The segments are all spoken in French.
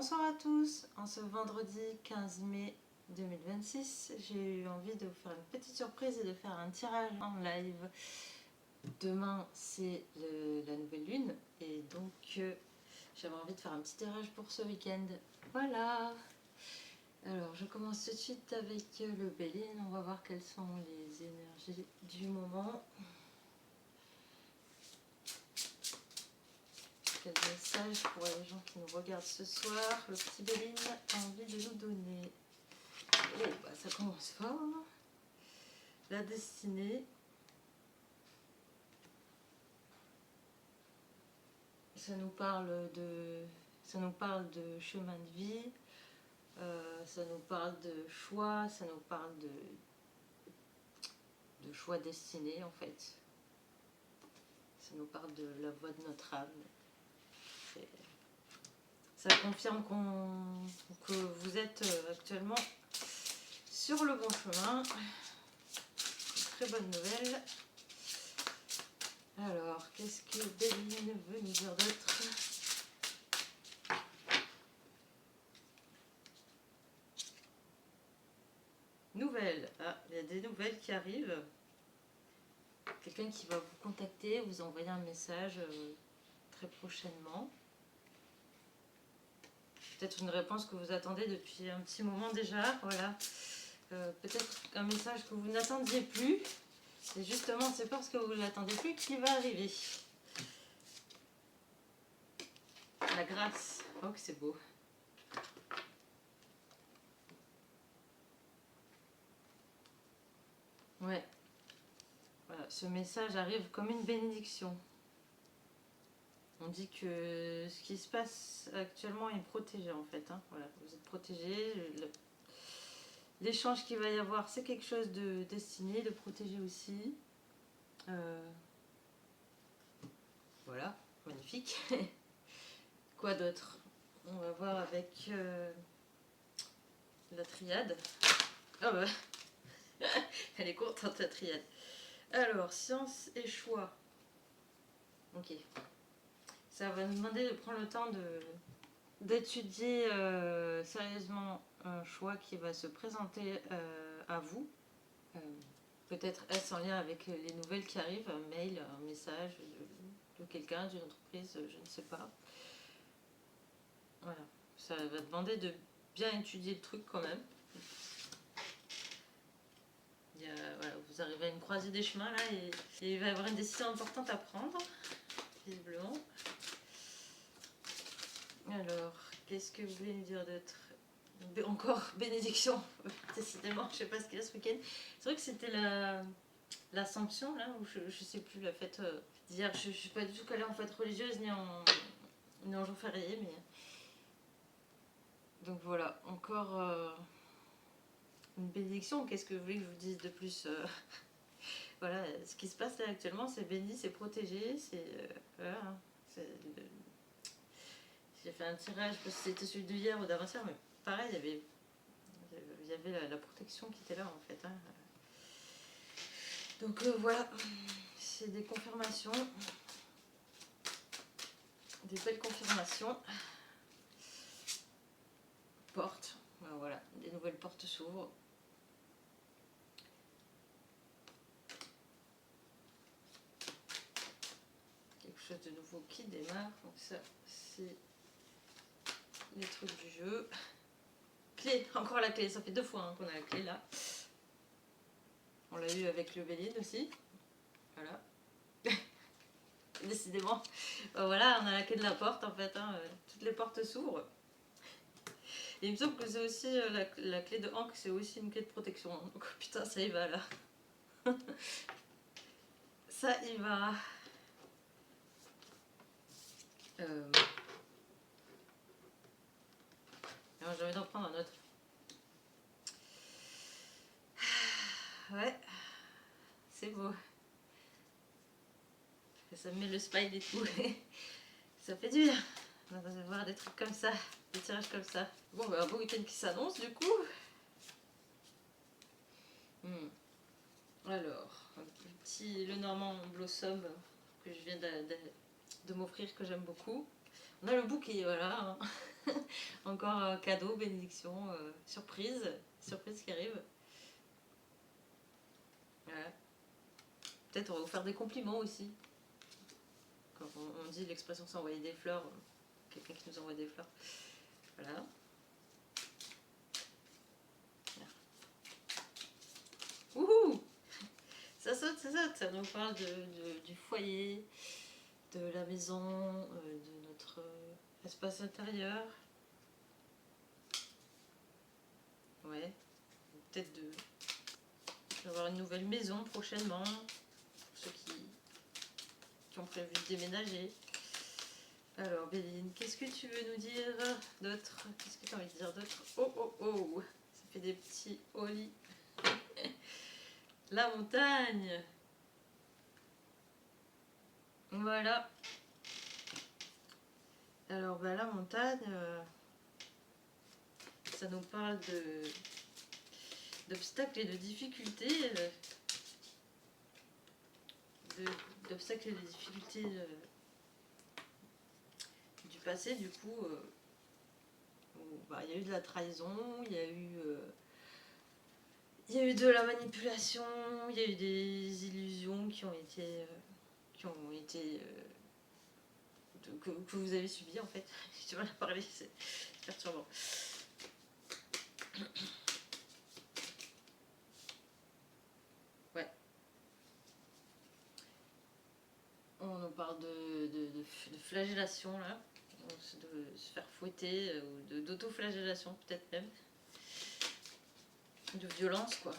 Bonsoir à tous, en ce vendredi 15 mai 2026, j'ai eu envie de vous faire une petite surprise et de faire un tirage en live. Demain c'est la nouvelle lune et donc j'avais envie de faire un petit tirage pour ce week-end. Voilà. Alors je commence tout de suite avec le Béline, on va voir quelles sont les énergies du moment. Quel message pour les gens qui nous regardent ce soir, le petit Béline a envie de nous donner. Oh, bah ça commence fort. La destinée. Ça nous parle de chemin de vie. Ça nous parle de choix. Ça nous parle de choix destinés en fait. Ça nous parle de la voix de notre âme. Ça confirme que vous êtes actuellement sur le bon chemin. Très bonne nouvelle. Alors, qu'est-ce que Béline veut nous dire d'autre? Nouvelles. Ah, il y a des nouvelles qui arrivent. Quelqu'un qui va vous contacter, vous envoyer un message très prochainement. Peut-être une réponse que vous attendez depuis un petit moment déjà. Voilà. Peut-être un message que vous n'attendiez plus. Et justement, c'est parce que vous ne l'attendez plus qu'il va arriver. La grâce. Oh, que c'est beau. Ouais. Voilà, ce message arrive comme une bénédiction. On dit que ce qui se passe actuellement est protégé en fait. Hein. Voilà, vous êtes protégé. L'échange qu'il va y avoir, c'est quelque chose de destiné, de protégé aussi. Voilà, magnifique. Quoi d'autre? On va voir avec la triade. Ah bah, elle est contente la triade. Alors, science et choix. Ok. Ça va nous demander de prendre le temps d'étudier sérieusement un choix qui va se présenter à vous. Peut-être est-ce en lien avec les nouvelles qui arrivent, un mail, un message de quelqu'un, d'une entreprise, je ne sais pas. Voilà. Ça va demander de bien étudier le truc quand même. Voilà, vous arrivez à une croisée des chemins là et il va y avoir une décision importante à prendre, visiblement. Alors, qu'est-ce que vous voulez nous dire d'autre? Encore bénédiction, décidément, je sais pas ce qu'il y a ce week-end. C'est vrai que c'était l'Assomption, là, ou je sais plus, la fête d'hier. Je suis pas du tout calée en fête religieuse ni en jour férié, mais. Donc voilà, encore une bénédiction. Qu'est-ce que vous voulez que je vous dise de plus? Voilà, ce qui se passe là actuellement, c'est béni, c'est protégé, c'est. Voilà, j'ai fait un tirage, parce que c'était celui d'hier ou d'avant-hier, mais pareil, il y avait la protection qui était là en fait. Hein. Donc voilà, c'est des confirmations, des belles confirmations. Portes, voilà, des nouvelles portes s'ouvrent. Quelque chose de nouveau qui démarre, donc ça c'est les trucs du jeu. Clé, encore la clé, ça fait 2 fois hein, qu'on a la clé là. On l'a eu avec le Béline aussi. Voilà. Décidément. Voilà, on a la clé de la porte en fait. Hein. Toutes les portes s'ouvrent. Et il me semble que c'est aussi la clé de Hank, c'est aussi une clé de protection. Donc putain, ça y va là. Ça y va. Alors j'ai envie d'en prendre un autre. Ouais. C'est beau. Ça me met le smile et tout. Ça fait du bien de voir des trucs comme ça, des tirages comme ça. Bon, bah, un beau week-end qui s'annonce du coup. Alors, le Normand Blossom que je viens de m'offrir, que j'aime beaucoup. On a le bouquet, voilà. encore un cadeau, bénédiction, surprise. Surprise qui arrive. Voilà. Peut-être on va vous faire des compliments aussi. Quand on dit l'expression s'envoyer des fleurs, quelqu'un qui nous envoie des fleurs. Voilà. Wouhou! Ça saute, ça saute. Ça nous parle du foyer, de la maison, de notre espace intérieur. Ouais. Peut-être d'avoir une nouvelle maison prochainement. Pour ceux qui ont prévu de déménager. Alors, Béline, qu'est-ce que tu veux nous dire d'autre? Qu'est-ce que tu as envie de dire d'autre? Oh, oh, oh! Ça fait des petits ollies. La montagne! Voilà. Alors, bah, la montagne, ça nous parle d'obstacles et de difficultés. D'obstacles et de difficultés du passé, du coup. Où, bah, il y a eu de la trahison, il y a eu de la manipulation, il y a eu des illusions qui ont été que vous avez subies en fait. J'ai du mal à parler, c'est perturbant. Ouais. On nous parle de flagellation là, de se faire fouetter, ou d'auto-flagellation peut-être même. De violence quoi.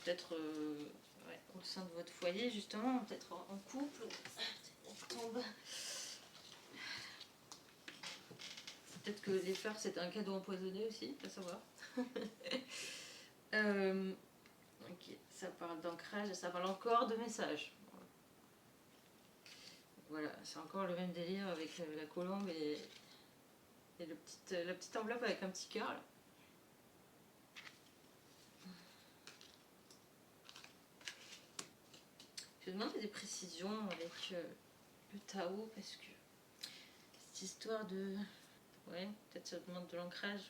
Peut-être ouais, au sein de votre foyer justement, peut-être en couple. Tombe. Peut-être que les fleurs c'est un cadeau empoisonné aussi, à savoir. Ok, ça parle d'ancrage, ça parle encore de messages. Voilà, c'est encore le même délire avec la colombe et la petite enveloppe avec un petit cœur là. Je vais demander des précisions avec le Tao parce que cette histoire de... Ouais, peut-être ça demande de l'ancrage,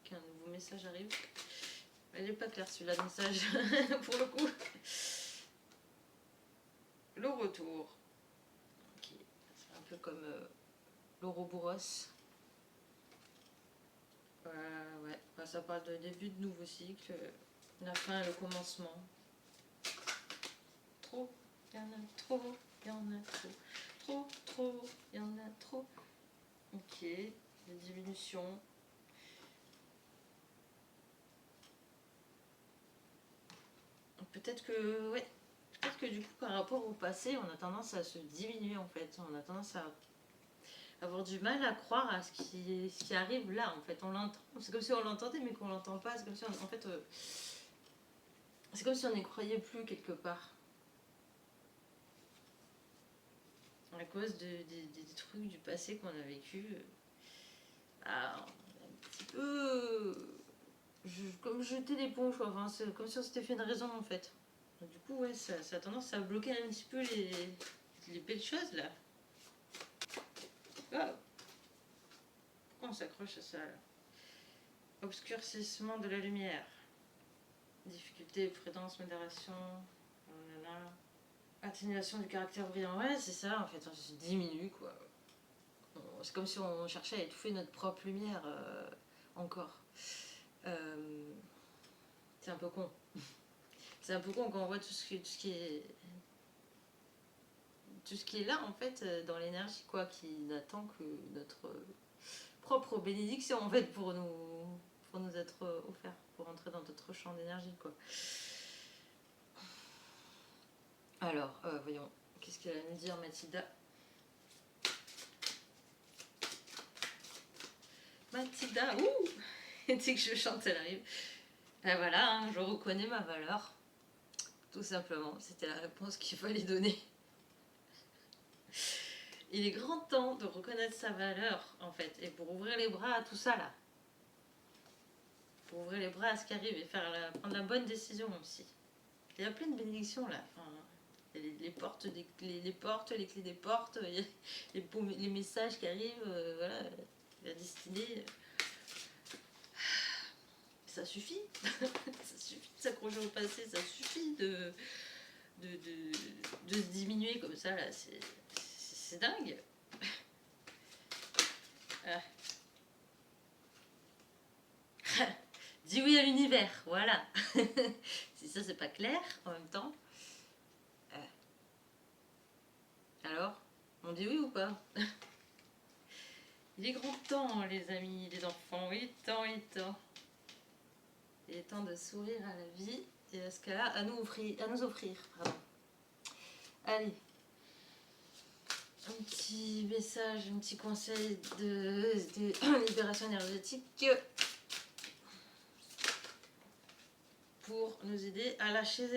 qu'un nouveau message arrive. Elle n'est pas claire celui-là de message pour le coup. Le retour. Ok, c'est un peu comme l'Ouroboros. Ouais, enfin, ça parle de début de nouveau cycle, la fin et le commencement. Trop, il y en a trop, il y en a trop, trop, il y en a trop. Ok, les diminutions. Peut-être que, ouais, peut-être que du coup par rapport au passé, on a tendance à se diminuer en fait. On a tendance à avoir du mal à croire à ce qui arrive là en fait. On l'entend, c'est comme si on l'entendait mais qu'on l'entend pas. C'est comme si en fait, c'est comme si on n'y croyait plus quelque part. À cause des trucs du passé qu'on a vécu. Ah, un petit peu comme jeter l'éponge, enfin, c'est comme si on s'était fait une raison en fait. Donc, du coup, ouais, ça a tendance à bloquer un petit peu les belles choses là. Oh. Pourquoi on s'accroche à ça là? Obscurcissement de la lumière. Difficulté, prudence, modération. Atténuation du caractère brillant. Ouais, c'est ça en fait, on se diminue quoi. C'est comme si on cherchait à étouffer notre propre lumière encore. C'est un peu con. C'est un peu con quand on voit tout ce qui est là en fait dans l'énergie quoi, qui n'attend que notre propre bénédiction en fait pour nous être offert, pour entrer dans notre champ d'énergie quoi. Alors voyons, qu'est-ce qu'elle va nous dire Mathilda? Mathilda, ouh. Dès que je chante elle arrive. Et voilà, hein, je reconnais ma valeur. Tout simplement, c'était la réponse qu'il fallait donner. Il est grand temps de reconnaître sa valeur, en fait, et pour ouvrir les bras à tout ça, là. Pour ouvrir les bras à ce qui arrive et prendre la bonne décision aussi. Il y a plein de bénédictions, là. Enfin, les portes, les portes, les clés des portes, les messages qui arrivent, voilà, la destinée. Ça suffit, ça suffit de s'accrocher au passé, ça suffit de se diminuer comme ça, là, c'est dingue. Ah. Dis oui à l'univers, voilà. Si ça c'est pas clair en même temps. Alors, on dit oui ou pas? Il est grand temps, les amis, les enfants, il est temps, il est temps. Il est temps de sourire à la vie et à ce cas-là, à nous offrir. Pardon. Allez, un petit message, un petit conseil de libération énergétique pour nous aider à lâcher,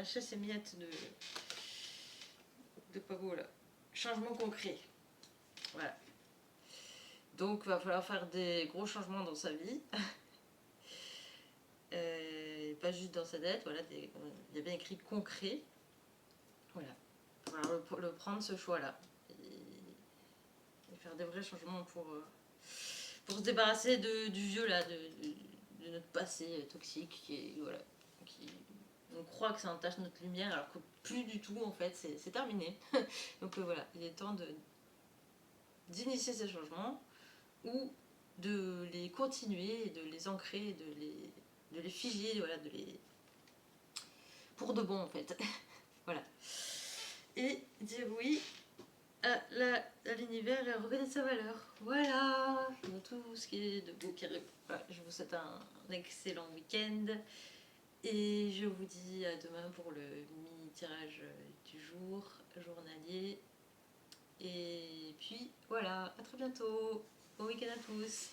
ces miettes de pavot là. Changement concret. Voilà. Donc il va falloir faire des gros changements dans sa vie. Pas juste dans sa tête, voilà, il y a bien écrit concret. Voilà. Le prendre ce choix-là. Et faire des vrais changements pour se débarrasser du vieux là, de notre passé toxique voilà, on croit que ça entache notre lumière alors que plus du tout en fait, c'est terminé. Donc voilà, il est temps d'initier ces changements ou de les continuer, de les ancrer, de les figer, voilà, pour de bon en fait. Voilà. Et dire oui à l'univers et à reconnaître sa valeur. Voilà, dans tout ce qui est de beau qui arrive. Voilà, je vous souhaite un excellent week-end et je vous dis à demain pour le mini tirage du jour journalier. Et puis voilà, à très bientôt. Bon week-end à tous.